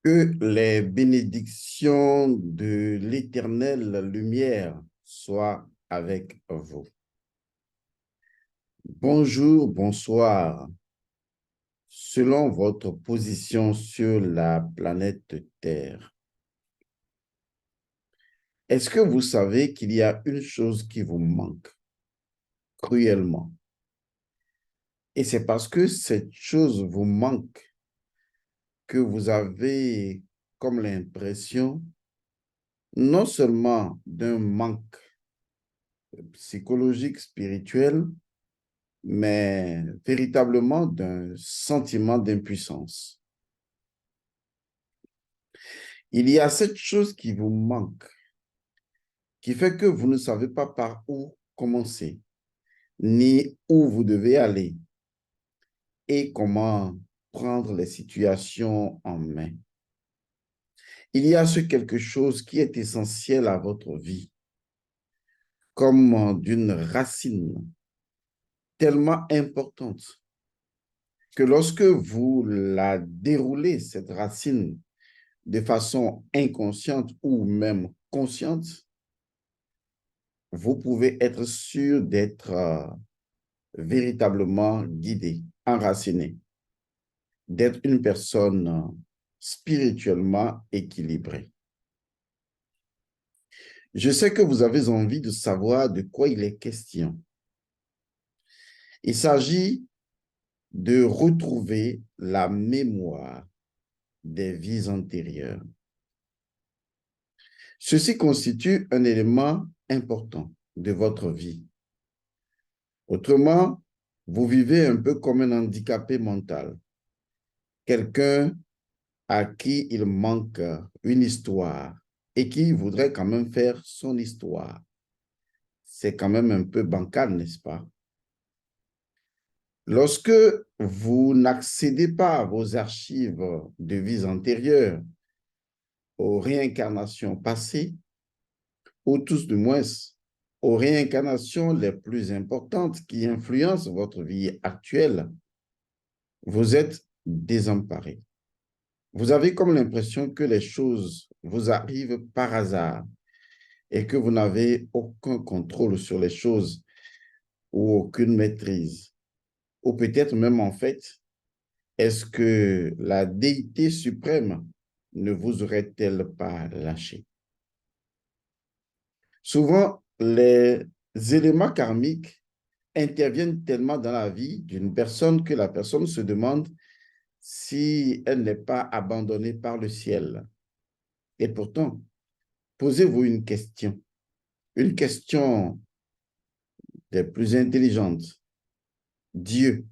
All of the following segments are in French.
Que les bénédictions de l'éternelle lumière soient avec vous. Bonjour, bonsoir. Selon votre position sur la planète Terre, est-ce que vous savez qu'il y a une chose qui vous manque cruellement? Et c'est parce que cette chose vous manque que vous avez comme l'impression non seulement d'un manque psychologique, spirituel, mais véritablement d'un sentiment d'impuissance. Il y a cette chose qui vous manque, qui fait que vous ne savez pas par où commencer, ni où vous devez aller et comment prendre les situations en main. Il y a ce quelque chose qui est essentiel à votre vie, comme d'une racine tellement importante que lorsque vous la déroulez, cette racine, de façon inconsciente ou même consciente, vous pouvez être sûr d'être véritablement guidé, enraciné, d'être une personne spirituellement équilibrée. Je sais que vous avez envie de savoir de quoi il est question. Il s'agit de retrouver la mémoire des vies antérieures. Ceci constitue un élément important de votre vie. Autrement, vous vivez un peu comme un handicapé mental, quelqu'un à qui il manque une histoire et qui voudrait quand même faire son histoire. C'est quand même un peu bancal, n'est-ce pas? Lorsque vous n'accédez pas à vos archives de vies antérieures, aux réincarnations passées, ou tous du moins aux réincarnations les plus importantes qui influencent votre vie actuelle, vous êtes désemparé. Vous avez comme l'impression que les choses vous arrivent par hasard et que vous n'avez aucun contrôle sur les choses ou aucune maîtrise. Ou peut-être même en fait, est-ce que la déité suprême ne vous aurait-elle pas lâché? Souvent, les éléments karmiques interviennent tellement dans la vie d'une personne que la personne se demande si elle n'est pas abandonnée par le ciel. Et pourtant, posez-vous une question des plus intelligentes. Dieu,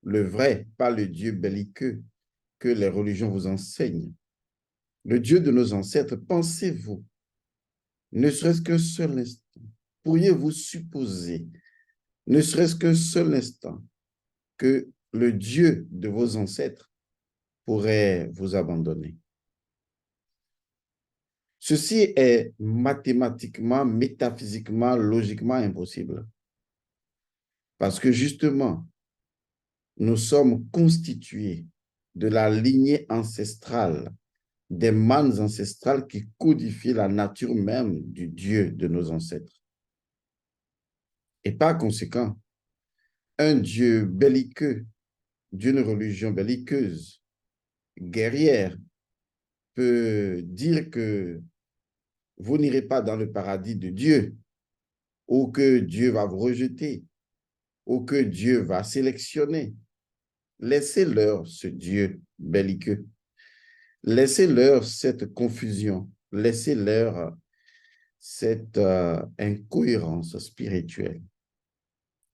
le vrai, pas le Dieu belliqueux que les religions vous enseignent. Le Dieu de nos ancêtres, pensez-vous, ne serait-ce qu'un seul instant, pourriez-vous supposer, ne serait-ce qu'un seul instant, que le Dieu de vos ancêtres pourrait vous abandonner? Ceci est mathématiquement, métaphysiquement, logiquement impossible. Parce que justement, nous sommes constitués de la lignée ancestrale, des mânes ancestrales qui codifient la nature même du Dieu de nos ancêtres. Et par conséquent, un Dieu belliqueux, d'une religion belliqueuse, guerrière, peut dire que vous n'irez pas dans le paradis de Dieu, ou que Dieu va vous rejeter, ou que Dieu va sélectionner. Laissez-leur ce Dieu belliqueux. Laissez-leur cette confusion. Laissez-leur cette incohérence spirituelle.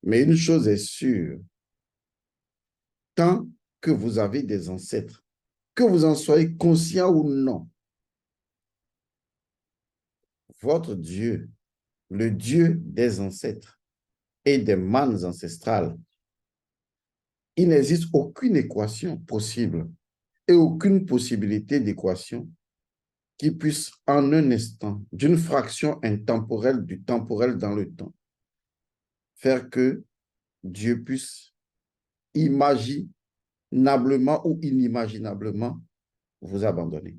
Mais une chose est sûre, tant que vous avez des ancêtres, que vous en soyez conscient ou non, votre Dieu, le Dieu des ancêtres et des mânes ancestrales, il n'existe aucune équation possible et aucune possibilité d'équation qui puisse en un instant, d'une fraction intemporelle du temporel dans le temps, faire que Dieu puisse imaginablement ou inimaginablement vous abandonner.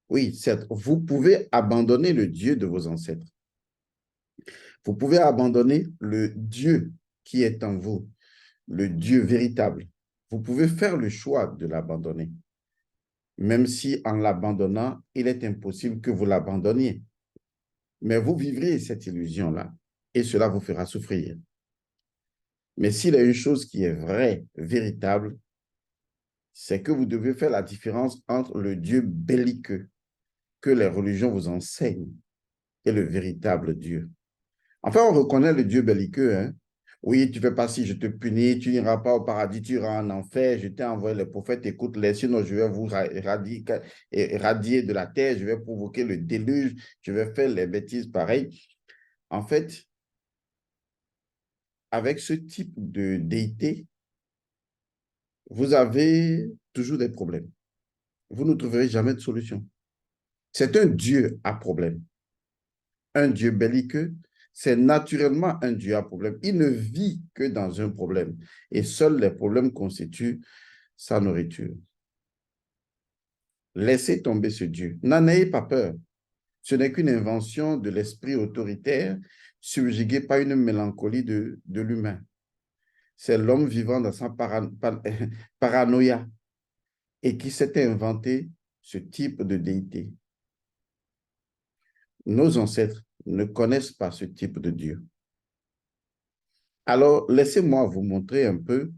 Oui, certes, vous pouvez abandonner le Dieu de vos ancêtres. Vous pouvez abandonner le Dieu qui est en vous, le Dieu véritable. Vous pouvez faire le choix de l'abandonner, même si en l'abandonnant, il est impossible que vous l'abandonniez. Mais vous vivrez cette illusion-là et cela vous fera souffrir. Mais s'il y a une chose qui est vraie, véritable, c'est que vous devez faire la différence entre le Dieu belliqueux que les religions vous enseignent et le véritable Dieu. Enfin, on reconnaît le Dieu belliqueux. Hein? Oui, tu fais pas ci, je te punis, tu n'iras pas au paradis, tu iras en enfer, je t'ai envoyé les prophètes, écoute-les, sinon je vais vous radier de la terre, je vais provoquer le déluge, je vais faire les bêtises pareilles. En fait, avec ce type de déité, vous avez toujours des problèmes. Vous ne trouverez jamais de solution. C'est un Dieu à problème. Un Dieu belliqueux, c'est naturellement un Dieu à problème. Il ne vit que dans un problème. Et seuls les problèmes constituent sa nourriture. Laissez tomber ce Dieu. N'en ayez pas peur. Ce n'est qu'une invention de l'esprit autoritaire subjugué par une mélancolie de l'humain. C'est l'homme vivant dans sa paranoïa et qui s'est inventé ce type de déité. Nos ancêtres ne connaissent pas ce type de Dieu. Alors, laissez-moi vous montrer un peu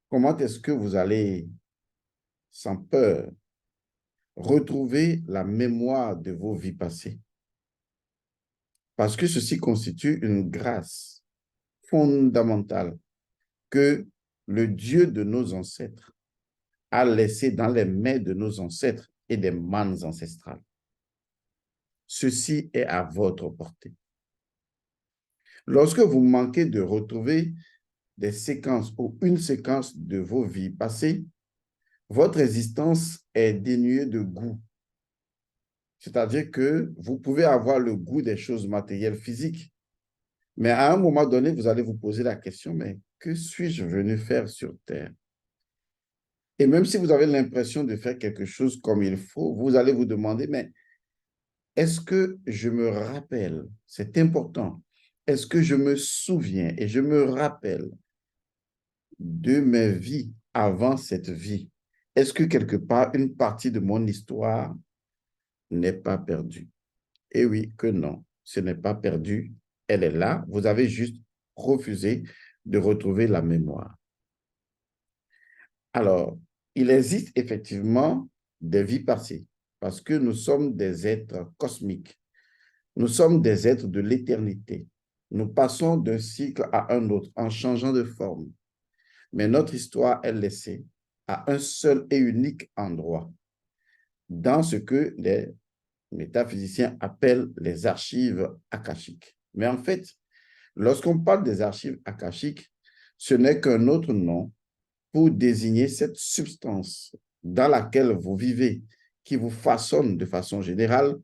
comment est-ce que vous allez, sans peur, retrouver la mémoire de vos vies passées. Parce que ceci constitue une grâce fondamentale que le Dieu de nos ancêtres a laissé dans les mains de nos ancêtres et des mannes ancestrales. Ceci est à votre portée. Lorsque vous manquez de retrouver des séquences ou une séquence de vos vies passées, votre existence est dénuée de goût. C'est-à-dire que vous pouvez avoir le goût des choses matérielles physiques, mais à un moment donné, vous allez vous poser la question, mais que suis-je venu faire sur Terre? Et même si vous avez l'impression de faire quelque chose comme il faut, vous allez vous demander, mais est-ce que je me rappelle? C'est important. Est-ce que je me souviens et je me rappelle de mes vies avant cette vie? Est-ce que quelque part, une partie de mon histoire n'est pas perdue? Eh oui, que non, ce n'est pas perdu. Elle est là. Vous avez juste refusé de retrouver la mémoire. Alors, il existe effectivement des vies passées parce que nous sommes des êtres cosmiques. Nous sommes des êtres de l'éternité. Nous passons d'un cycle à un autre en changeant de forme. Mais notre histoire est laissée à un seul et unique endroit, dans ce que les métaphysiciens appellent les archives akashiques. Mais en fait, lorsqu'on parle des archives akashiques, ce n'est qu'un autre nom pour désigner cette substance dans laquelle vous vivez, qui vous façonne de façon générale.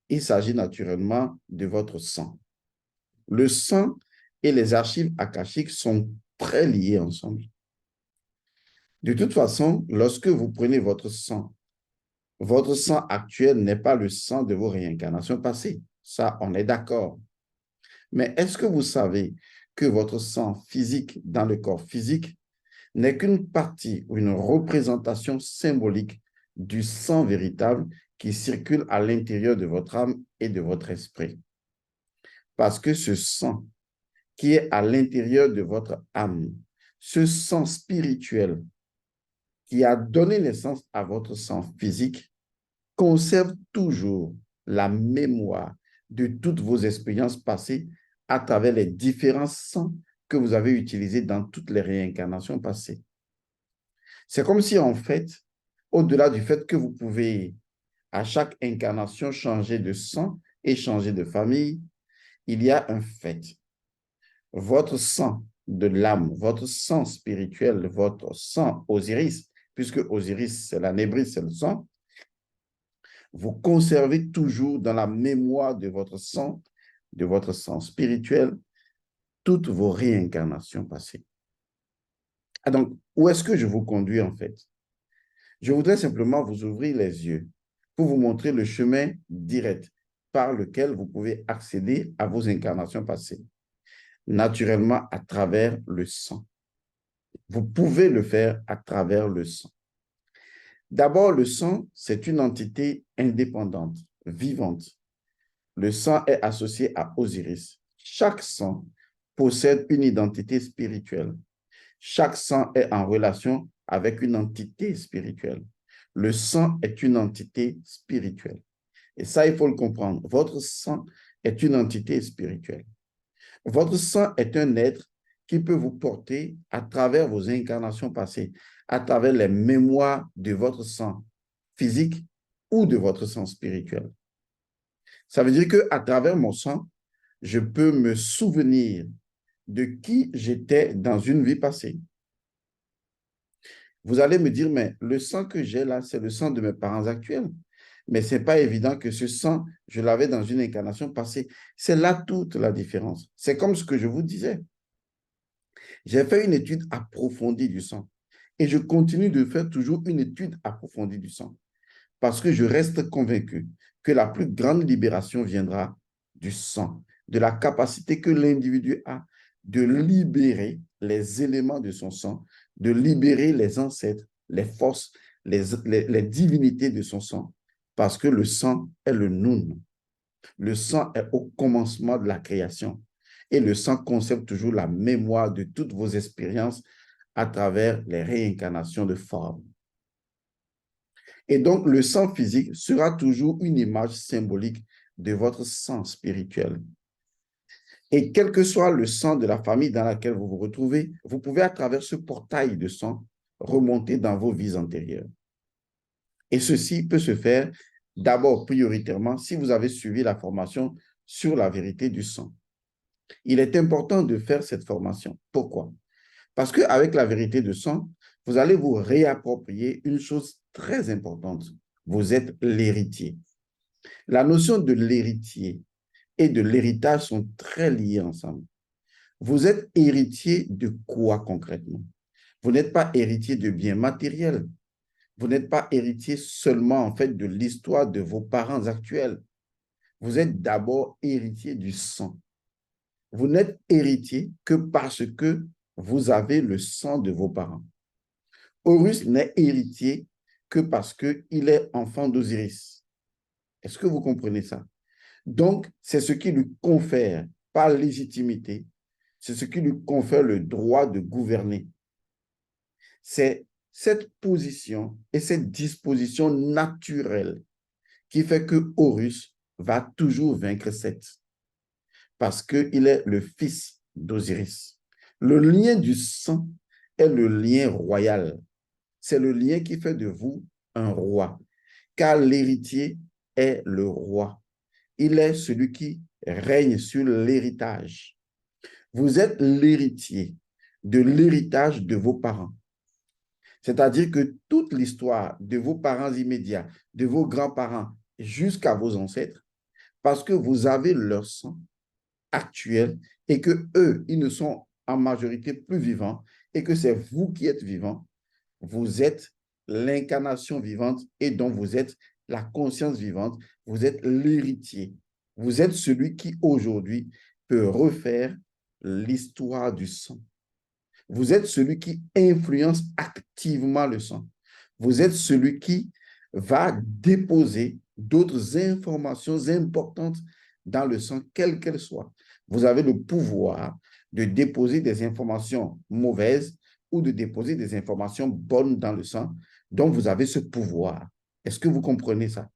Il s'agit naturellement de votre sang. Le sang et les archives akashiques sont très liés ensemble. De toute façon, lorsque vous prenez votre sang actuel n'est pas le sang de vos réincarnations passées. Ça, on est d'accord. Mais est-ce que vous savez que votre sang physique dans le corps physique n'est qu'une partie ou une représentation symbolique du sang véritable qui circule à l'intérieur de votre âme et de votre esprit? Parce que ce sang qui est à l'intérieur de votre âme, ce sang spirituel qui a donné naissance à votre sang physique, conserve toujours la mémoire de toutes vos expériences passées à travers les différents sangs que vous avez utilisés dans toutes les réincarnations passées. C'est comme si, en fait, au-delà du fait que vous pouvez, à chaque incarnation, changer de sang et changer de famille, il y a un fait. Votre sang de l'âme, votre sang spirituel, votre sang Osiris, puisque Osiris, c'est la nébris, c'est le sang, vous conservez toujours dans la mémoire de votre sang spirituel, toutes vos réincarnations passées. Ah donc, où est-ce que je vous conduis en fait? Je voudrais simplement vous ouvrir les yeux pour vous montrer le chemin direct par lequel vous pouvez accéder à vos incarnations passées, naturellement à travers le sang. Vous pouvez le faire à travers le sang. D'abord, le sang, c'est une entité indépendante, vivante. Le sang est associé à Osiris. Chaque sang possède une identité spirituelle. Chaque sang est en relation avec une entité spirituelle. Le sang est une entité spirituelle. Et ça, il faut le comprendre. Votre sang est une entité spirituelle. Votre sang est un être qui peut vous porter à travers vos incarnations passées, à travers les mémoires de votre sang physique ou de votre sang spirituel. Ça veut dire qu'à travers mon sang, je peux me souvenir de qui j'étais dans une vie passée. Vous allez me dire, mais le sang que j'ai là, c'est le sang de mes parents actuels. Mais ce n'est pas évident que ce sang, je l'avais dans une incarnation passée. C'est là toute la différence. C'est comme ce que je vous disais. J'ai fait une étude approfondie du sang et je continue de faire toujours une étude approfondie du sang parce que je reste convaincu que la plus grande libération viendra du sang, de la capacité que l'individu a de libérer les éléments de son sang, de libérer les ancêtres, les forces, les divinités de son sang, parce que le sang est le Nun. Le sang est au commencement de la création. Et le sang conserve toujours la mémoire de toutes vos expériences à travers les réincarnations de formes. Et donc, le sang physique sera toujours une image symbolique de votre sang spirituel. Et quel que soit le sang de la famille dans laquelle vous vous retrouvez, vous pouvez à travers ce portail de sang remonter dans vos vies antérieures. Et ceci peut se faire d'abord prioritairement si vous avez suivi la formation sur la vérité du sang. Il est important de faire cette formation. Pourquoi? Parce qu'avec la vérité du sang, vous allez vous réapproprier une chose très importante. Vous êtes l'héritier. La notion de l'héritier et de l'héritage sont très liées ensemble. Vous êtes héritier de quoi concrètement? Vous n'êtes pas héritier de biens matériels. Vous n'êtes pas héritier seulement en fait de l'histoire de vos parents actuels. Vous êtes d'abord héritier du sang. Vous n'êtes héritier que parce que vous avez le sang de vos parents. Horus n'est héritier que parce qu'il est enfant d'Osiris. Est-ce que vous comprenez ça? Donc, c'est ce qui lui confère, par légitimité, c'est ce qui lui confère le droit de gouverner. C'est cette position et cette disposition naturelle qui fait que Horus va toujours vaincre Seth parce qu'il est le fils d'Osiris. Le lien du sang est le lien royal. C'est le lien qui fait de vous un roi, car l'héritier est le roi. Il est celui qui règne sur l'héritage. Vous êtes l'héritier de l'héritage de vos parents. C'est-à-dire que toute l'histoire de vos parents immédiats, de vos grands-parents, jusqu'à vos ancêtres, parce que vous avez leur sang actuel et que eux, ils ne sont en majorité plus vivants et que c'est vous qui êtes vivants, vous êtes l'incarnation vivante et donc vous êtes la conscience vivante, vous êtes l'héritier. Vous êtes celui qui aujourd'hui peut refaire l'histoire du sang. Vous êtes celui qui influence activement le sang. Vous êtes celui qui va déposer d'autres informations importantes dans le sang, quelles qu'elles soient. Vous avez le pouvoir de déposer des informations mauvaises ou de déposer des informations bonnes dans le sang. Donc, vous avez ce pouvoir. Est-ce que vous comprenez ça?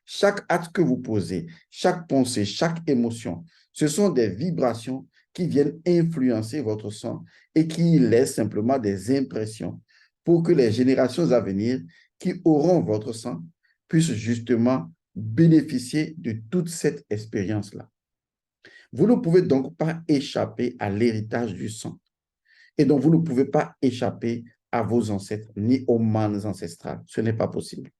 Chaque acte que vous posez, chaque pensée, chaque émotion, ce sont des vibrations qui viennent influencer votre sang et qui laissent simplement des impressions pour que les générations à venir qui auront votre sang puissent justement bénéficier de toute cette expérience-là. Vous ne pouvez donc pas échapper à l'héritage du sang. Et donc, vous ne pouvez pas échapper à vos ancêtres ni aux manes ancestrales. Ce n'est pas possible.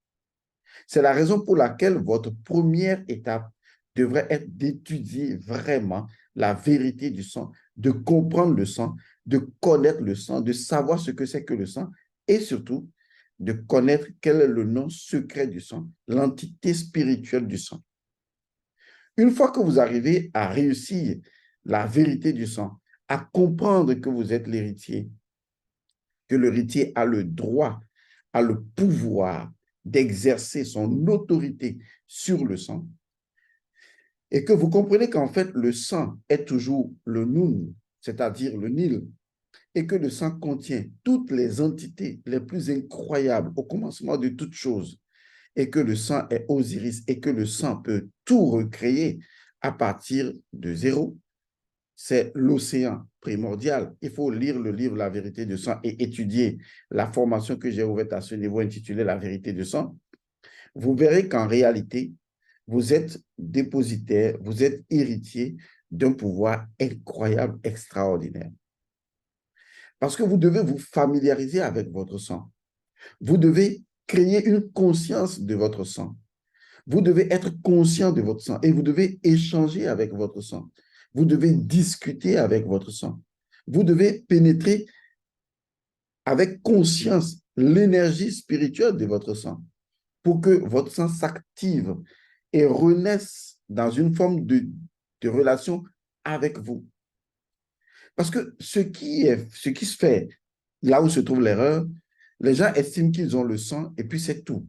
C'est la raison pour laquelle votre première étape devrait être d'étudier vraiment la vérité du sang, de comprendre le sang, de connaître le sang, de savoir ce que c'est que le sang et surtout de connaître quel est le nom secret du sang, l'entité spirituelle du sang. Une fois que vous arrivez à réussir la vérité du sang, à comprendre que vous êtes l'héritier, que l'héritier a le droit, a le pouvoir d'exercer son autorité sur le sang, et que vous comprenez qu'en fait, le sang est toujours le Nun, c'est-à-dire le Nil, et que le sang contient toutes les entités les plus incroyables au commencement de toutes choses, et que le sang est Osiris, et que le sang peut tout recréer à partir de zéro. C'est l'océan primordial. Il faut lire le livre La vérité du sang et étudier la formation que j'ai ouverte à ce niveau intitulée La vérité du sang. Vous verrez qu'en réalité, vous êtes dépositaire, vous êtes héritier d'un pouvoir incroyable, extraordinaire. Parce que vous devez vous familiariser avec votre sang. Vous devez créer une conscience de votre sang. Vous devez être conscient de votre sang et vous devez échanger avec votre sang. Vous devez discuter avec votre sang. Vous devez pénétrer avec conscience l'énergie spirituelle de votre sang pour que votre sang s'active et renaisse dans une forme de relation avec vous. Parce que ce qui se fait, là où se trouve l'erreur, les gens estiment qu'ils ont le sang et puis c'est tout.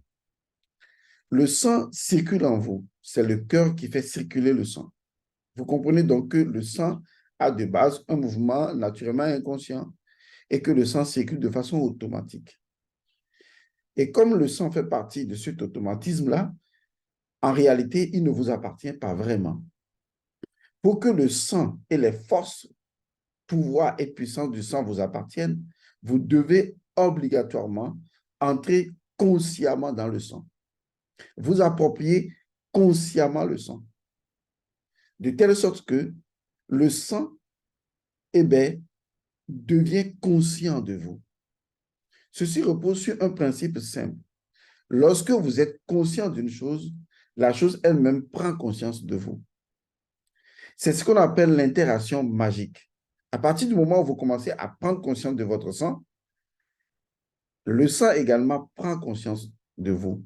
Le sang circule en vous. C'est le cœur qui fait circuler le sang. Vous comprenez donc que le sang a de base un mouvement naturellement inconscient et que le sang circule de façon automatique. Et comme le sang fait partie de cet automatisme-là, en réalité, il ne vous appartient pas vraiment. Pour que le sang et les forces, pouvoirs et puissances du sang vous appartiennent, vous devez obligatoirement entrer consciemment dans le sang. Vous approprier consciemment le sang. De telle sorte que le sang, eh bien, devient conscient de vous. Ceci repose sur un principe simple. Lorsque vous êtes conscient d'une chose, la chose elle-même prend conscience de vous. C'est ce qu'on appelle l'interaction magique. À partir du moment où vous commencez à prendre conscience de votre sang, le sang également prend conscience de vous.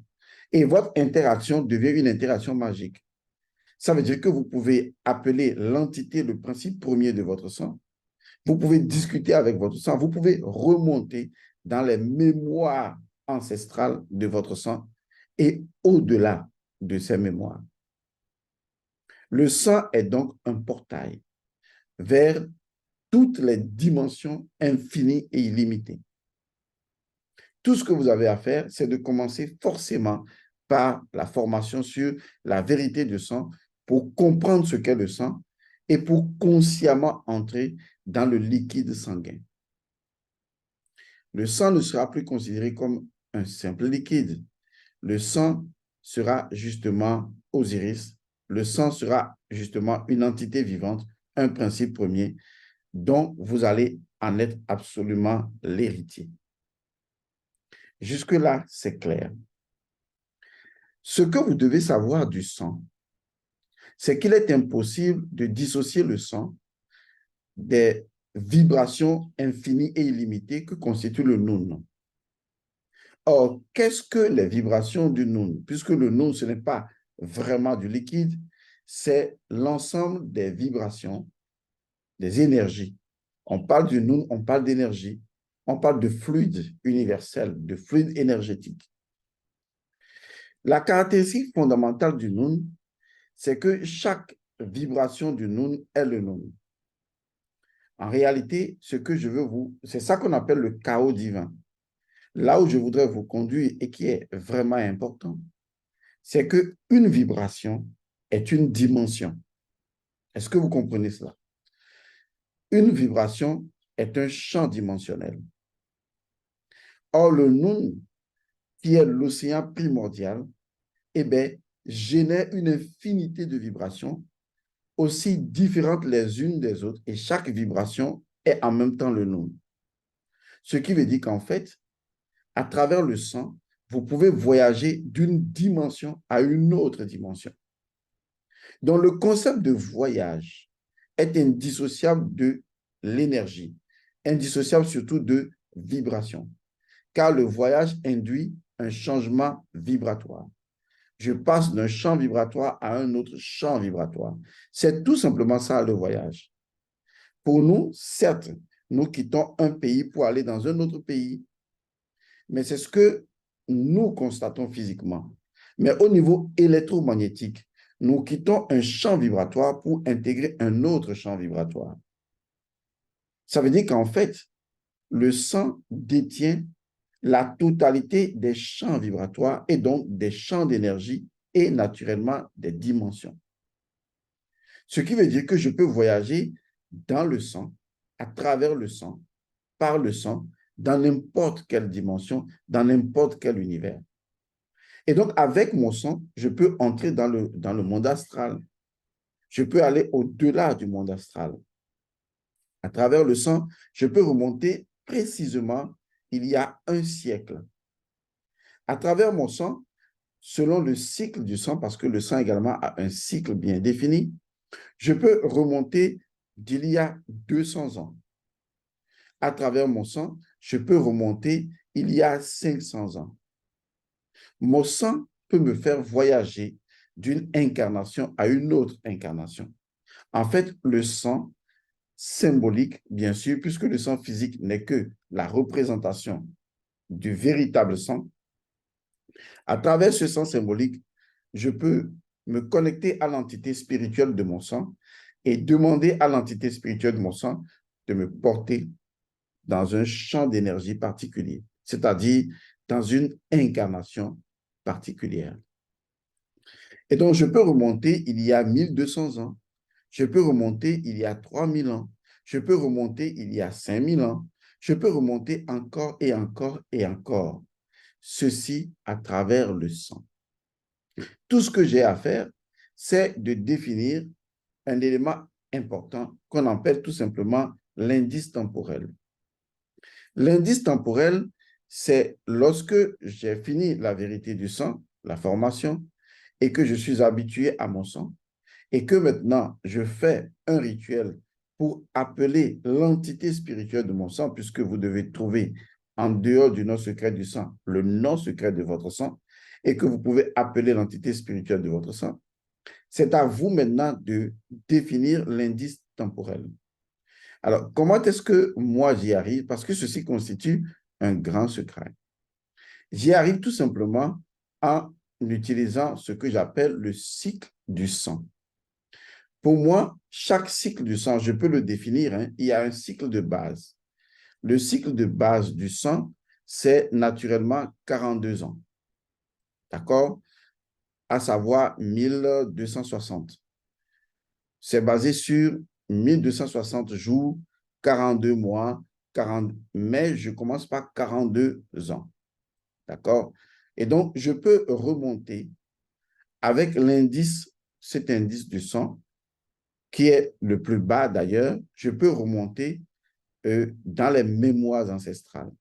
Et votre interaction devient une interaction magique. Ça veut dire que vous pouvez appeler l'entité, le principe premier de votre sang. Vous pouvez discuter avec votre sang. Vous pouvez remonter dans les mémoires ancestrales de votre sang et au-delà de ces mémoires. Le sang est donc un portail vers toutes les dimensions infinies et illimitées. Tout ce que vous avez à faire, c'est de commencer forcément par la formation sur la vérité du sang pour comprendre ce qu'est le sang et pour consciemment entrer dans le liquide sanguin. Le sang ne sera plus considéré comme un simple liquide. Le sang sera justement Osiris. Le sang sera justement une entité vivante, un principe premier dont vous allez en être absolument l'héritier. Jusque-là, c'est clair. Ce que vous devez savoir du sang, c'est qu'il est impossible de dissocier le sang des vibrations infinies et illimitées que constitue le Nun. Or, qu'est-ce que les vibrations du Nun? Puisque le Nun, ce n'est pas vraiment du liquide, c'est l'ensemble des vibrations, des énergies. On parle du Nun, on parle d'énergie, on parle de fluide universel, de fluide énergétique. La caractéristique fondamentale du Nun, c'est que chaque vibration du Nun est le Nun. En réalité, ce que je veux c'est ça qu'on appelle le chaos divin. Là où je voudrais vous conduire et qui est vraiment important, c'est qu'une vibration est une dimension. Est-ce que vous comprenez cela? Une vibration est un champ dimensionnel. Or, le Nun, qui est l'océan primordial, eh bien, génère une infinité de vibrations aussi différentes les unes des autres et chaque vibration est en même temps le Nun. Ce qui veut dire qu'en fait, à travers le sang, vous pouvez voyager d'une dimension à une autre dimension. Donc, le concept de voyage est indissociable de l'énergie, indissociable surtout de vibration. car le voyage induit un changement vibratoire. Je passe d'un champ vibratoire à un autre champ vibratoire. C'est tout simplement ça le voyage. Pour nous, certes, nous quittons un pays pour aller dans un autre pays, mais c'est ce que nous constatons physiquement. Mais au niveau électromagnétique, nous quittons un champ vibratoire pour intégrer un autre champ vibratoire. Ça veut dire qu'en fait, le sang détient la totalité des champs vibratoires et donc des champs d'énergie et naturellement des dimensions. Ce qui veut dire que je peux voyager dans le sang, à travers le sang, par le sang, dans n'importe quelle dimension, dans n'importe quel univers. Et donc, avec mon sang, je peux entrer dans le monde astral. Je peux aller au-delà du monde astral. À travers le sang, je peux remonter précisément il y a un siècle. À travers mon sang, selon le cycle du sang, parce que le sang également a un cycle bien défini, je peux remonter d'il y a 200 ans. À travers mon sang, je peux remonter il y a 500 ans. Mon sang peut me faire voyager d'une incarnation à une autre incarnation. En fait, le sang symbolique, bien sûr, puisque le sang physique n'est que la représentation du véritable sang, à travers ce sang symbolique, je peux me connecter à l'entité spirituelle de mon sang et demander à l'entité spirituelle de mon sang de me porter dans un champ d'énergie particulier, c'est-à-dire dans une incarnation particulière. Et donc, je peux remonter il y a 1200 ans, je peux remonter il y a 3000 ans, je peux remonter il y a 5000 ans, je peux remonter encore et encore et encore. Ceci à travers le sang. Tout ce que j'ai à faire, c'est de définir un élément important qu'on appelle tout simplement l'indice temporel. L'indice temporel, c'est lorsque j'ai fini la vérité du sang, la formation, et que je suis habitué à mon sang, et que maintenant je fais un rituel pour appeler l'entité spirituelle de mon sang, puisque vous devez trouver en dehors du nom secret du sang le nom secret de votre sang, et que vous pouvez appeler l'entité spirituelle de votre sang. C'est à vous maintenant de définir l'indice temporel. Alors, comment est-ce que moi j'y arrive? Parce que ceci constitue un grand secret. J'y arrive tout simplement en utilisant ce que j'appelle le cycle du sang. Pour moi, chaque cycle du sang, je peux le définir, hein, il y a un cycle de base. Le cycle de base du sang, c'est naturellement 42 ans. D'accord? À savoir 1260. C'est basé sur 1260 jours, 42 mois, 40, mais je commence par 42 ans. D'accord? Et donc, je peux remonter avec l'indice, cet indice du sang, qui est le plus bas d'ailleurs, je peux remonter dans les mémoires ancestrales.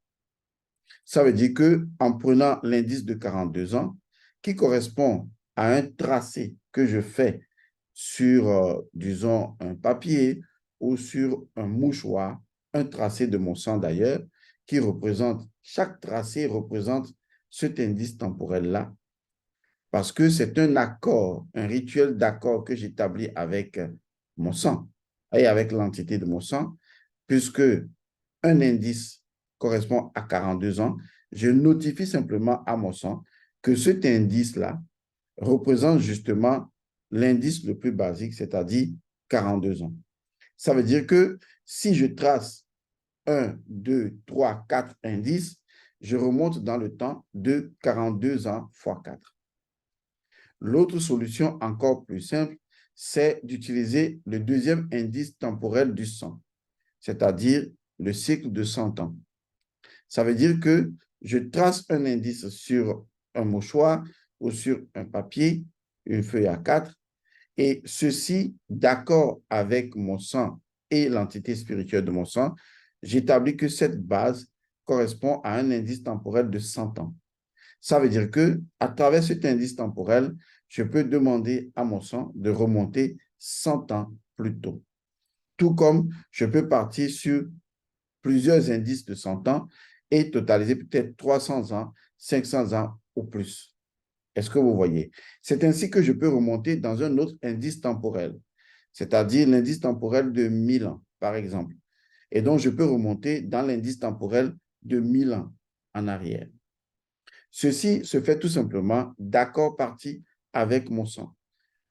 Ça veut dire qu'en prenant l'indice de 42 ans, qui correspond à un tracé que je fais sur, disons, un papier ou sur un mouchoir, un tracé de mon sang d'ailleurs, qui représente, chaque tracé représente cet indice temporel-là, parce que c'est un accord, un rituel d'accord que j'établis avec mon sang et avec l'entité de mon sang, puisque un indice correspond à 42 ans, je notifie simplement à mon sang que cet indice-là représente justement l'indice le plus basique, c'est-à-dire 42 ans. Ça veut dire que si je trace 1, 2, 3, 4 indices, je remonte dans le temps de 42 ans fois 4. L'autre solution encore plus simple, c'est d'utiliser le deuxième indice temporel du sang, c'est-à-dire le cycle de 100 ans. Ça veut dire que je trace un indice sur un mouchoir ou sur un papier, une feuille A4, et ceci, d'accord avec mon sang et l'entité spirituelle de mon sang, j'établis que cette base correspond à un indice temporel de 100 ans. Ça veut dire que à travers cet indice temporel, je peux demander à mon sang de remonter 100 ans plus tôt. Tout comme je peux partir sur plusieurs indices de 100 ans et totaliser peut-être 300 ans, 500 ans ou plus. Est-ce que vous voyez? C'est ainsi que je peux remonter dans un autre indice temporel, c'est-à-dire l'indice temporel de 1000 ans, par exemple. Et donc, je peux remonter dans l'indice temporel de 1000 ans en arrière. Ceci se fait tout simplement d'accord partie avec mon sang.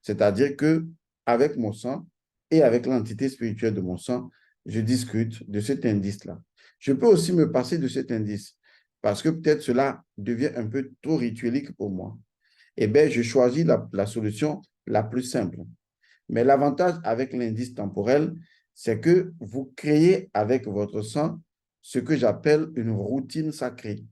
C'est-à-dire que avec mon sang et avec l'entité spirituelle de mon sang, je discute de cet indice-là. Je peux aussi me passer de cet indice parce que peut-être cela devient un peu trop rituelique pour moi. Eh bien, je choisis la solution la plus simple. Mais l'avantage avec l'indice temporel, c'est que vous créez avec votre sang ce que j'appelle une routine sacrée,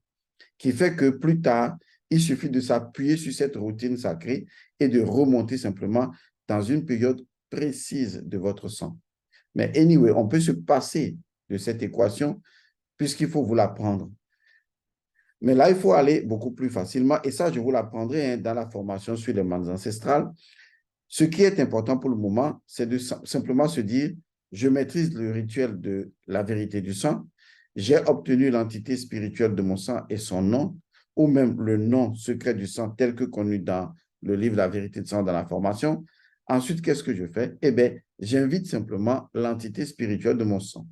qui fait que plus tard, il suffit de s'appuyer sur cette routine sacrée et de remonter simplement dans une période précise de votre sang. Mais anyway, on peut se passer de cette équation puisqu'il faut vous l'apprendre. Mais là, il faut aller beaucoup plus facilement et ça, je vous l'apprendrai dans la formation sur les mandes ancestrales. Ce qui est important pour le moment, c'est de simplement se dire, je maîtrise le rituel de la vérité du sang, j'ai obtenu l'entité spirituelle de mon sang et son nom, ou même le nom secret du sang tel que connu dans le livre La vérité du sang dans la formation. Ensuite, qu'est-ce que je fais? Eh bien, j'invite simplement l'entité spirituelle de mon sang.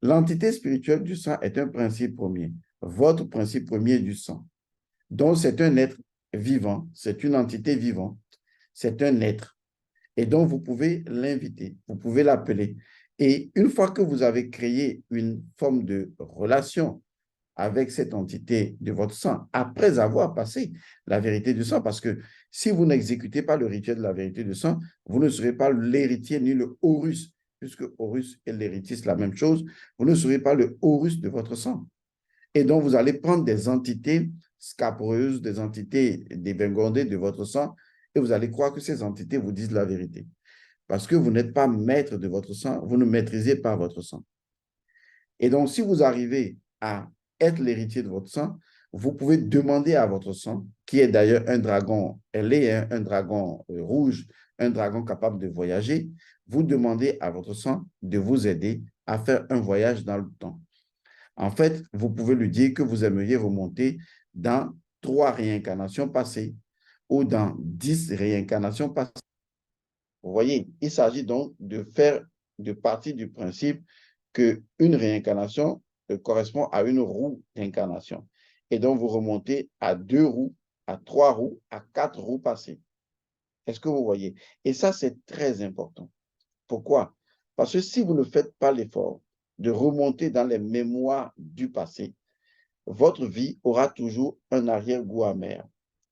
L'entité spirituelle du sang est un principe premier, votre principe premier du sang. Donc, c'est un être vivant, c'est une entité vivante, c'est un être. Et donc, vous pouvez l'inviter, vous pouvez l'appeler. Et une fois que vous avez créé une forme de relation avec cette entité de votre sang, après avoir passé la vérité du sang, parce que si vous n'exécutez pas le rituel de la vérité du sang, vous ne serez pas l'héritier ni le Horus, puisque Horus et l'héritier, c'est la même chose, vous ne serez pas le Horus de votre sang. Et donc, vous allez prendre des entités scabreuses, des entités dévergondées de votre sang, et vous allez croire que ces entités vous disent la vérité. Parce que vous n'êtes pas maître de votre sang, vous ne maîtrisez pas votre sang. Et donc, si vous arrivez à être l'héritier de votre sang, vous pouvez demander à votre sang, qui est d'ailleurs un dragon ailé, un dragon rouge, un dragon capable de voyager, vous demandez à votre sang de vous aider à faire un voyage dans le temps. En fait, vous pouvez lui dire que vous aimeriez remonter dans 3 réincarnations passées ou dans 10 réincarnations passées. Vous voyez, il s'agit donc de faire de partie du principe qu'une réincarnation correspond à une roue d'incarnation. Et donc, vous remontez à 2 roues, à 3 roues, à 4 roues passées. Est-ce que vous voyez? Et ça, c'est très important. Pourquoi? Parce que si vous ne faites pas l'effort de remonter dans les mémoires du passé, votre vie aura toujours un arrière-goût amer.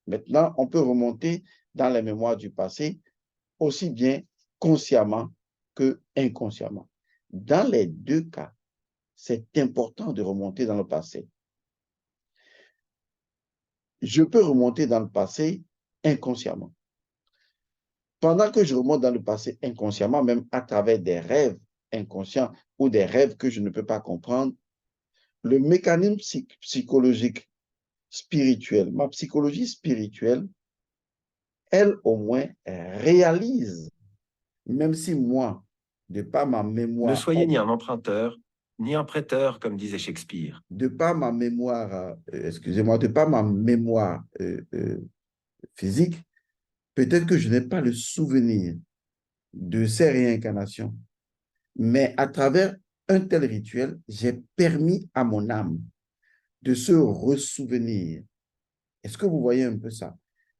Maintenant, on peut remonter dans les mémoires du passé aussi bien consciemment que inconsciemment. Dans les deux cas, c'est important de remonter dans le passé. Je peux remonter dans le passé inconsciemment. Pendant que je remonte dans le passé inconsciemment, même à travers des rêves inconscients ou des rêves que je ne peux pas comprendre, le mécanisme psychologique spirituel, ma psychologie spirituelle, elle au moins réalise, même si moi, de par ma Ne mémoire, soyez ni un emprunteur, ni un prêteur, comme disait Shakespeare. de par ma mémoire, excusez-moi, de par ma mémoire physique, peut-être que je n'ai pas le souvenir de ces réincarnations, mais à travers un tel rituel, j'ai permis à mon âme de se ressouvenir. Est-ce que vous voyez un peu ça?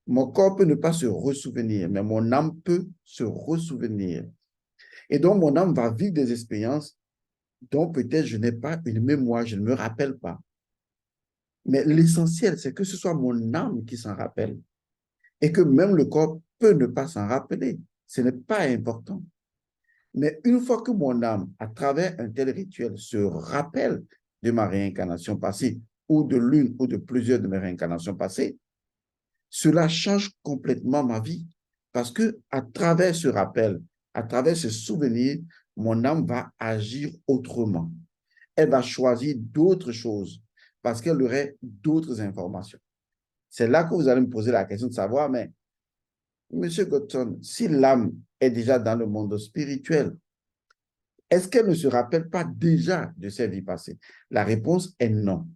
Mon corps peut ne pas se ressouvenir, mais mon âme peut se ressouvenir. Et donc, mon âme va vivre des expériences dont peut-être je n'ai pas une mémoire, je ne me rappelle pas. Mais l'essentiel, c'est que ce soit mon âme qui s'en rappelle et que même le corps peut ne pas s'en rappeler. Ce n'est pas important. Mais une fois que mon âme, à travers un tel rituel, se rappelle de ma réincarnation passée ou de l'une ou de plusieurs de mes réincarnations passées, cela change complètement ma vie. Parce que à travers ce rappel, à travers ce souvenir, mon âme va agir autrement. Elle va choisir d'autres choses parce qu'elle aurait d'autres informations. C'est là que vous allez me poser la question de savoir, mais Monsieur Godson, si l'âme est déjà dans le monde spirituel, Est-ce qu'elle ne se rappelle pas déjà de ses vies passées? La réponse est non.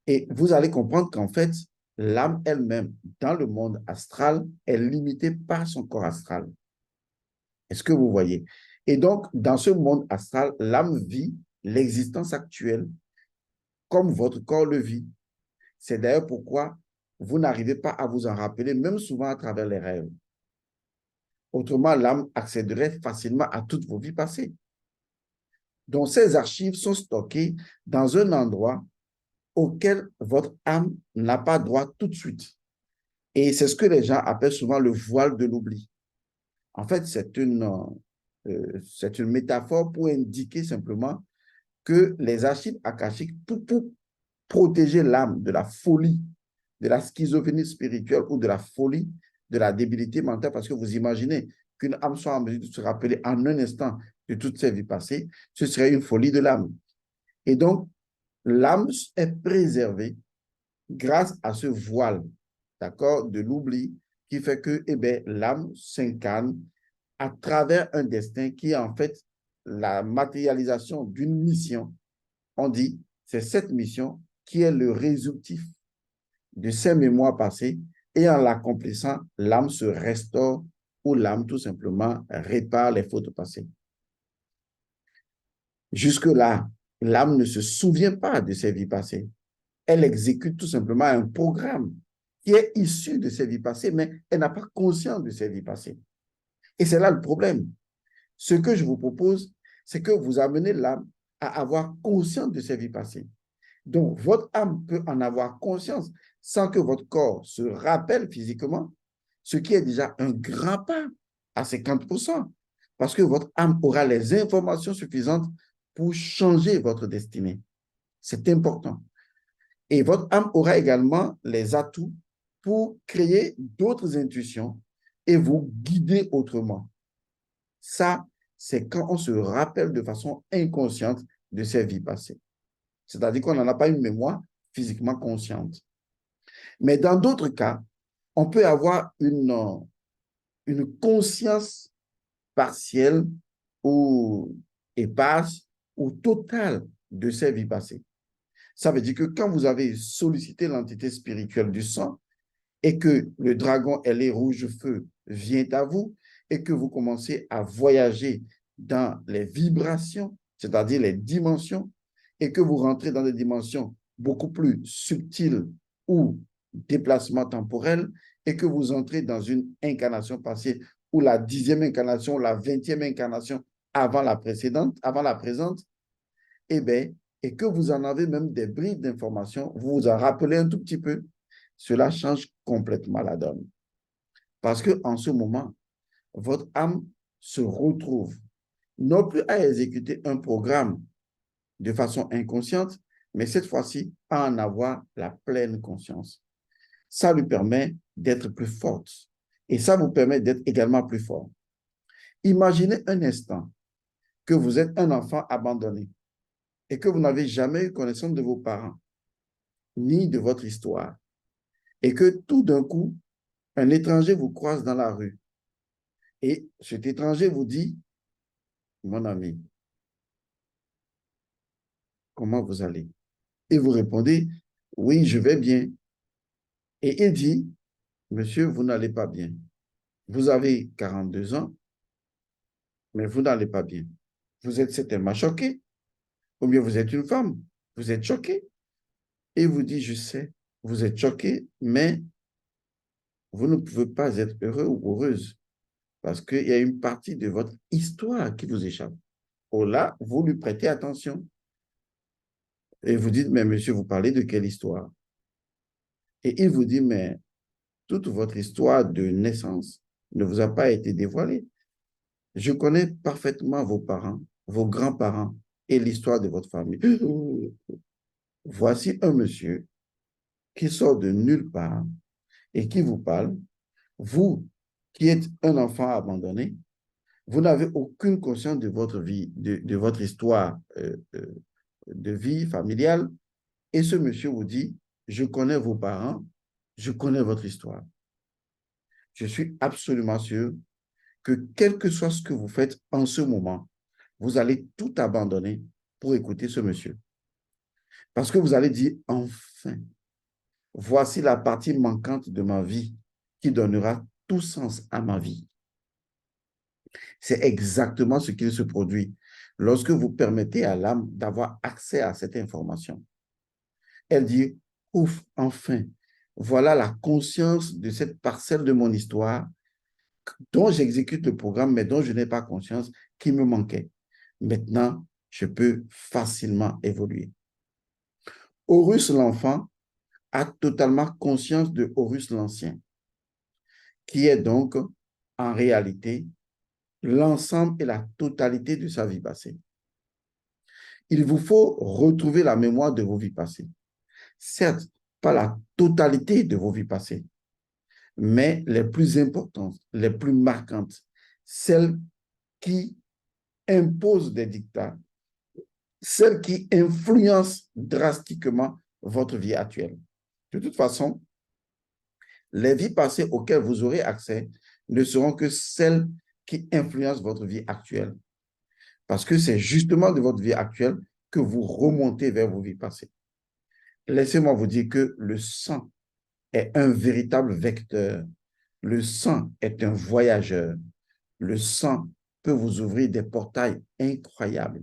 Et vous allez comprendre qu'en fait, l'âme elle-même, dans le monde astral, est limitée par son corps astral. Est-ce que vous voyez? Et donc, dans ce monde astral, l'âme vit l'existence actuelle comme votre corps le vit. C'est d'ailleurs pourquoi vous n'arrivez pas à vous en rappeler, même souvent à travers les rêves. Autrement, l'âme accéderait facilement à toutes vos vies passées. Donc, ces archives sont stockées dans un endroit auquel votre âme n'a pas droit tout de suite. Et c'est ce que les gens appellent souvent le voile de l'oubli. En fait, c'est une métaphore pour indiquer simplement que les archives akashiques, pour protéger l'âme de la folie, de la schizophrénie spirituelle ou de la folie, de la débilité mentale, parce que vous imaginez qu'une âme soit en mesure de se rappeler en un instant de toutes ses vies passées, ce serait une folie de l'âme. Et donc, l'âme est préservée grâce à ce voile, d'accord, de l'oubli, qui fait que, eh bien, l'âme s'incarne à travers un destin qui est en fait la matérialisation d'une mission. On dit, c'est cette mission qui est le résultif de ses mémoires passées, et en l'accomplissant, l'âme se restaure ou l'âme tout simplement répare les fautes passées. Jusque-là, l'âme ne se souvient pas de ses vies passées. Elle exécute tout simplement un programme qui est issu de ses vies passées, mais elle n'a pas conscience de ses vies passées. Et c'est là le problème. Ce que je vous propose, c'est que vous amenez l'âme à avoir conscience de ses vies passées. Donc, votre âme peut en avoir conscience sans que votre corps se rappelle physiquement, ce qui est déjà un grand pas à 50%, parce que votre âme aura les informations suffisantes pour changer votre destinée. C'est important. Et votre âme aura également les atouts pour créer d'autres intuitions et vous guider autrement. Ça, c'est quand on se rappelle de façon inconsciente de ses vies passées. C'est-à-dire qu'on n'en a pas une mémoire physiquement consciente. Mais dans d'autres cas, on peut avoir une conscience partielle ou éparse ou totale de ses vies passées. Ça veut dire que quand vous avez sollicité l'entité spirituelle du sang et que le dragon ailé rouge feu vient à vous et que vous commencez à voyager dans les vibrations, c'est-à-dire les dimensions, et que vous rentrez dans des dimensions beaucoup plus subtiles ou déplacement temporel, et que vous entrez dans une incarnation passée ou la 10e incarnation, la 20e incarnation avant la précédente, avant la présente, eh bien, et que vous en avez même des bribes d'informations, vous vous en rappelez un tout petit peu, cela change complètement la donne. Parce qu'en ce moment, votre âme se retrouve non plus à exécuter un programme de façon inconsciente, mais cette fois-ci à en avoir la pleine conscience. Ça lui permet d'être plus forte et ça vous permet d'être également plus fort. Imaginez un instant que vous êtes un enfant abandonné et que vous n'avez jamais eu connaissance de vos parents, ni de votre histoire, et que tout d'un coup, un étranger vous croise dans la rue, et cet étranger vous dit, mon ami, comment vous allez? Et vous répondez, oui, je vais bien. Et il dit, monsieur, vous n'allez pas bien. Vous avez 42 ans, mais vous n'allez pas bien. Vous êtes certainement choqué, ou bien vous êtes une femme, vous êtes choqué. Et il vous dit, je sais, vous êtes choqué, mais vous ne pouvez pas être heureux ou heureuse parce qu'il y a une partie de votre histoire qui vous échappe. Oh là, vous lui prêtez attention. Et vous dites, mais monsieur, vous parlez de quelle histoire? Et il vous dit, mais toute votre histoire de naissance ne vous a pas été dévoilée. Je connais parfaitement vos parents, vos grands-parents et l'histoire de votre famille. Voici un monsieur qui sort de nulle part et qui vous parle. Vous, qui êtes un enfant abandonné, vous n'avez aucune conscience de votre vie, de votre histoire de vie familiale. Et ce monsieur vous dit, je connais vos parents, je connais votre histoire. Je suis absolument sûr que quel que soit ce que vous faites en ce moment, vous allez tout abandonner pour écouter ce monsieur. Parce que vous allez dire, enfin, voici la partie manquante de ma vie qui donnera tout sens à ma vie. C'est exactement ce qui se produit lorsque vous permettez à l'âme d'avoir accès à cette information. Elle dit, ouf, enfin, voilà la conscience de cette parcelle de mon histoire dont j'exécute le programme, mais dont je n'ai pas conscience, qui me manquait. Maintenant, je peux facilement évoluer. Horus l'enfant a totalement conscience de Horus l'ancien, qui est donc en réalité l'ensemble et la totalité de sa vie passée. Il vous faut retrouver la mémoire de vos vies passées. Certes, pas la totalité de vos vies passées, mais les plus importantes, les plus marquantes, celles qui imposent des dictats, celles qui influencent drastiquement votre vie actuelle. De toute façon, les vies passées auxquelles vous aurez accès ne seront que celles qui influencent votre vie actuelle. Parce que c'est justement de votre vie actuelle que vous remontez vers vos vies passées. Laissez-moi vous dire que le sang est un véritable vecteur. Le sang est un voyageur. Le sang peut vous ouvrir des portails incroyables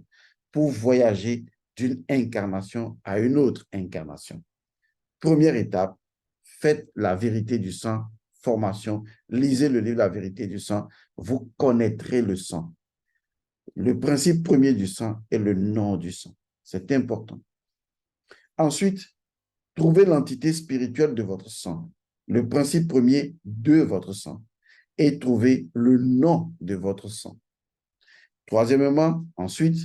pour voyager d'une incarnation à une autre incarnation. Première étape, faites la vérité du sang, formation, lisez le livre La vérité du sang, vous connaîtrez le sang. Le principe premier du sang est le nom du sang. C'est important. Ensuite, trouvez l'entité spirituelle de votre sang, le principe premier de votre sang, et trouvez le nom de votre sang. Troisièmement, ensuite,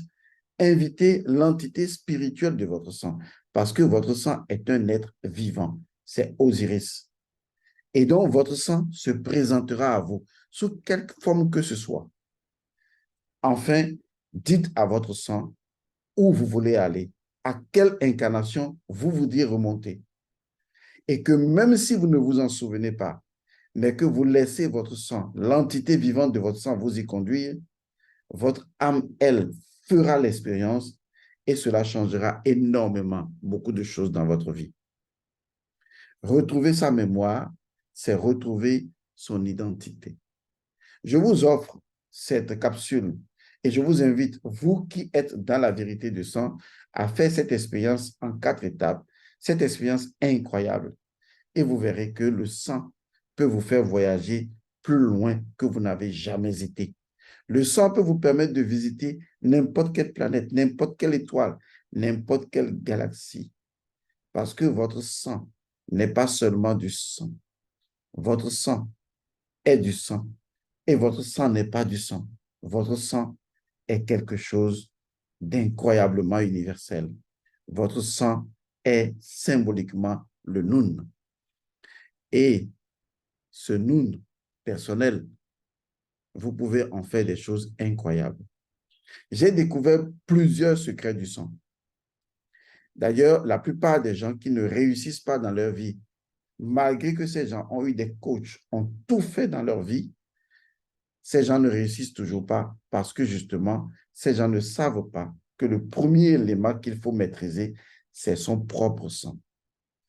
invitez l'entité spirituelle de votre sang, parce que votre sang est un être vivant, c'est Osiris. Et donc, votre sang se présentera à vous sous quelque forme que ce soit. Enfin, dites à votre sang où vous voulez aller, à quelle incarnation vous voudriez remonter. Et que même si vous ne vous en souvenez pas, mais que vous laissez votre sang, l'entité vivante de votre sang vous y conduire, votre âme, elle, fera l'expérience et cela changera énormément beaucoup de choses dans votre vie. Retrouver sa mémoire, c'est retrouver son identité. Je vous offre cette capsule et je vous invite, vous qui êtes dans la vérité du sang, à faire cette expérience en 4 étapes, cette expérience incroyable. Et vous verrez que le sang peut vous faire voyager plus loin que vous n'avez jamais été. Le sang peut vous permettre de visiter n'importe quelle planète, n'importe quelle étoile, n'importe quelle galaxie. Parce que votre sang n'est pas seulement du sang. Votre sang est du sang. Et votre sang n'est pas du sang. Votre sang est quelque chose d'incroyablement universel. Votre sang est symboliquement le Nun. Et ce Nun personnel, vous pouvez en faire des choses incroyables. J'ai découvert plusieurs secrets du sang. D'ailleurs, la plupart des gens qui ne réussissent pas dans leur vie, malgré que ces gens ont eu des coachs, ont tout fait dans leur vie, ces gens ne réussissent toujours pas parce que justement, ces gens ne savent pas que le premier élément qu'il faut maîtriser, c'est son propre sang.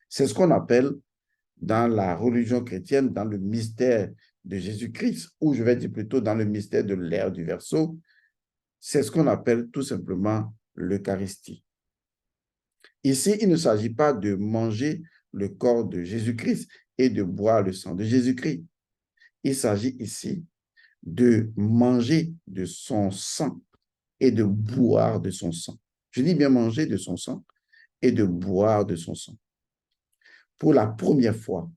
C'est ce qu'on appelle dans la religion chrétienne, dans le mystère de Jésus-Christ, ou je vais dire plutôt dans le mystère de l'ère du Verseau, c'est ce qu'on appelle tout simplement l'Eucharistie. Ici, il ne s'agit pas de manger le corps de Jésus-Christ et de boire le sang de Jésus-Christ. Il s'agit ici de manger de son sang et de boire de son sang. Je dis bien manger de son sang et de boire de son sang. Pour la première fois,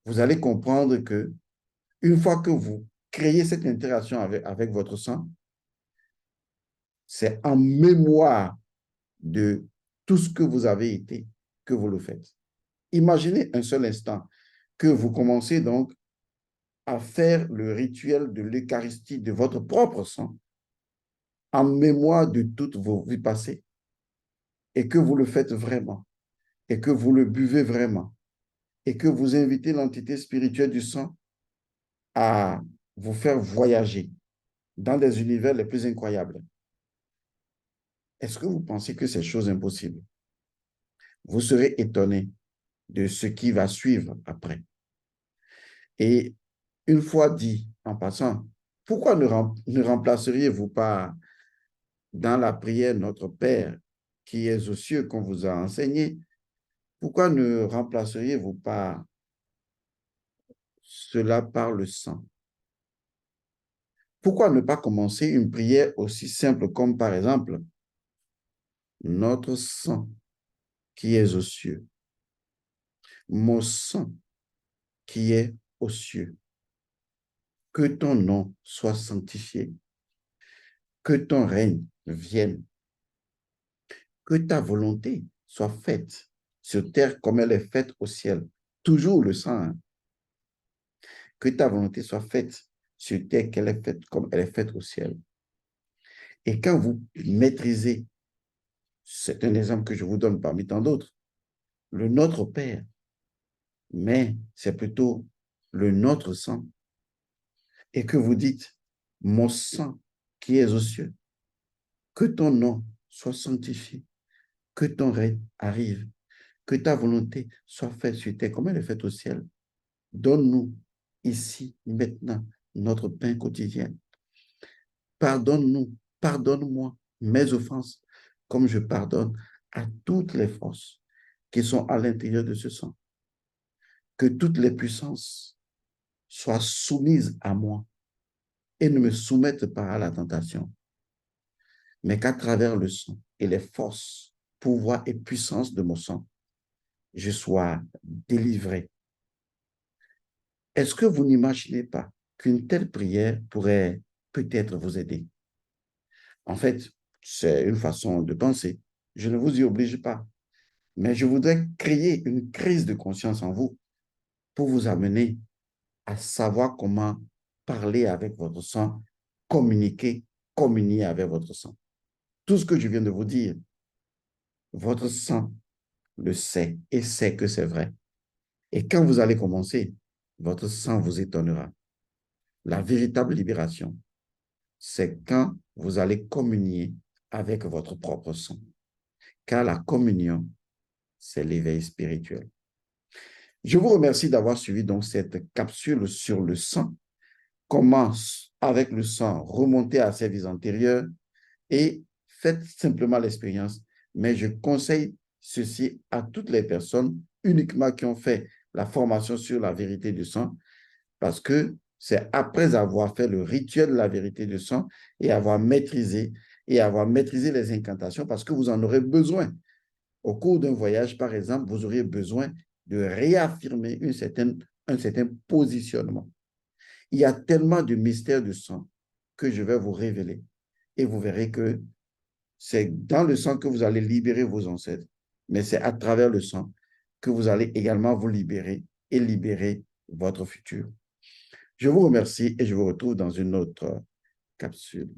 vous allez comprendre que une fois que vous créez cette interaction avec votre sang, c'est en mémoire de tout ce que vous avez été que vous le faites. Imaginez un seul instant que vous commencez donc à faire le rituel de l'Eucharistie de votre propre sang en mémoire de toutes vos vies passées et que vous le faites vraiment et que vous le buvez vraiment et que vous invitez l'entité spirituelle du sang à vous faire voyager dans des univers les plus incroyables. Est-ce que vous pensez que c'est chose impossible? Vous serez étonné de ce qui va suivre après. Et une fois dit en passant, pourquoi ne remplaceriez-vous pas dans la prière Notre Père qui est aux cieux qu'on vous a enseigné, pourquoi ne remplaceriez-vous pas cela par le sang? Pourquoi ne pas commencer une prière aussi simple comme par exemple Notre sang qui est aux cieux, mon sang qui est aux cieux, que ton nom soit sanctifié, que ton règne vienne, que ta volonté soit faite sur terre comme elle est faite au ciel. Toujours le sang, hein? Que ta volonté soit faite sur terre qu'elle est faite comme elle est faite au ciel. Et quand vous maîtrisez, c'est un exemple que je vous donne parmi tant d'autres, le Notre Père, mais c'est plutôt le Notre sang, et que vous dites, mon sang qui est aux cieux, que ton nom soit sanctifié, que ton règne arrive, que ta volonté soit faite sur terre comme elle est faite au ciel. Donne-nous ici, maintenant, notre pain quotidien. Pardonne-nous, pardonne-moi mes offenses, comme je pardonne à toutes les forces qui sont à l'intérieur de ce sang. Que toutes les puissances soient soumises à moi et ne me soumettent pas à la tentation, mais qu'à travers le sang et les forces, pouvoir et puissance de mon sang, je sois délivré. Est-ce que vous n'imaginez pas qu'une telle prière pourrait peut-être vous aider? En fait, c'est une façon de penser. Je ne vous y oblige pas, mais je voudrais créer une crise de conscience en vous pour vous amener à savoir comment parler avec votre sang, communiquer, communier avec votre sang. Tout ce que je viens de vous dire, votre sang le sait et sait que c'est vrai. Et quand vous allez commencer, votre sang vous étonnera. La véritable libération, c'est quand vous allez communier avec votre propre sang. Car la communion, c'est l'éveil spirituel. Je vous remercie d'avoir suivi donc cette capsule sur le sang. Comment, avec le sang, remonter à ses vies antérieures et faites simplement l'expérience. Mais je conseille ceci à toutes les personnes uniquement qui ont fait la formation sur la vérité du sang, parce que c'est après avoir fait le rituel de la vérité du sang et avoir maîtrisé les incantations, parce que vous en aurez besoin. Au cours d'un voyage, par exemple, vous auriez besoin de réaffirmer un certain positionnement. Il y a tellement de mystères du sang que je vais vous révéler. Et vous verrez que c'est dans le sang que vous allez libérer vos ancêtres, mais c'est à travers le sang que vous allez également vous libérer et libérer votre futur. Je vous remercie et je vous retrouve dans une autre capsule.